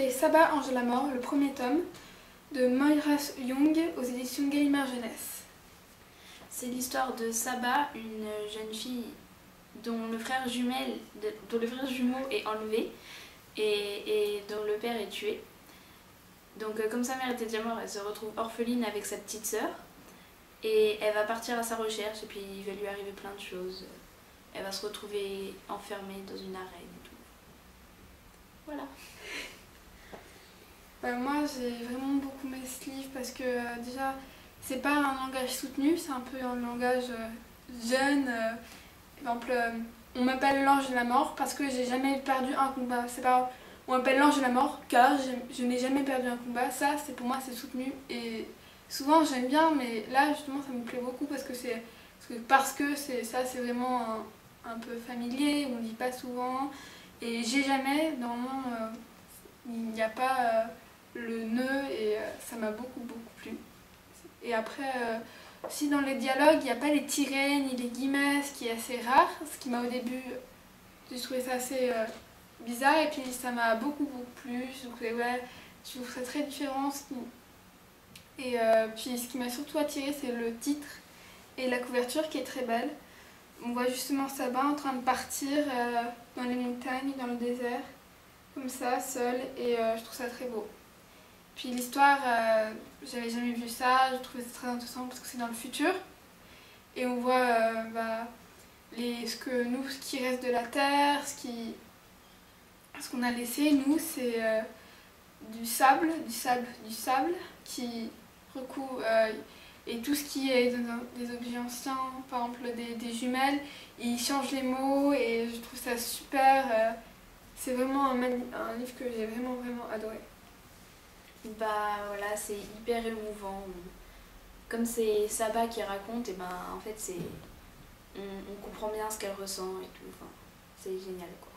illustrer Saba, Ange de la mort, le premier tome, de Moira Young aux éditions Gallimard Jeunesse. C'est l'histoire de Saba, une jeune fille dont le frère jumeau est enlevé et dont le père est tué. Donc comme sa mère était déjà morte, elle se retrouve orpheline avec sa petite sœur et elle va partir à sa recherche et puis il va lui arriver plein de choses. Elle va se retrouver enfermée dans une arène et tout. Voilà. Moi j'ai vraiment beaucoup aimé ce livre parce que déjà c'est pas un langage soutenu, c'est un peu un langage jeune. Par exemple, on m'appelle l'ange de la mort parce que j'ai jamais perdu un combat. C'est pas on m'appelle l'ange de la mort car je n'ai jamais perdu un combat. Ça c'est pour moi c'est soutenu et souvent j'aime bien, mais là justement ça me plaît beaucoup parce que c'est vraiment un peu familier, on ne dit pas souvent et j'ai jamais, normalement il n'y a pas le nœud et ça m'a beaucoup plu. Et après, si dans les dialogues il n'y a pas les tirets ni les guillemets, ce qui est assez rare, ce qui m'a au début, j'ai trouvé ça assez bizarre et puis ça m'a beaucoup plu, je trouve ça très différent. Et puis ce qui m'a surtout attiré c'est le titre et la couverture qui est très belle. On voit justement Saba en train de partir dans les montagnes, dans le désert, comme ça, seul, et je trouve ça très beau. Puis l'histoire, j'avais jamais vu ça, je trouvais ça très intéressant parce que c'est dans le futur. Et on voit ce qui reste de la terre, ce qu'on a laissé, nous, c'est du sable qui recouvre, et tout ce qui est des objets anciens, par exemple des jumelles, ils changent les mots et je trouve ça super. C'est vraiment un livre que j'ai vraiment adoré. Bah voilà, c'est hyper émouvant. Comme c'est Saba qui raconte, et ben en fait on comprend bien ce qu'elle ressent et tout. Enfin, c'est génial quoi.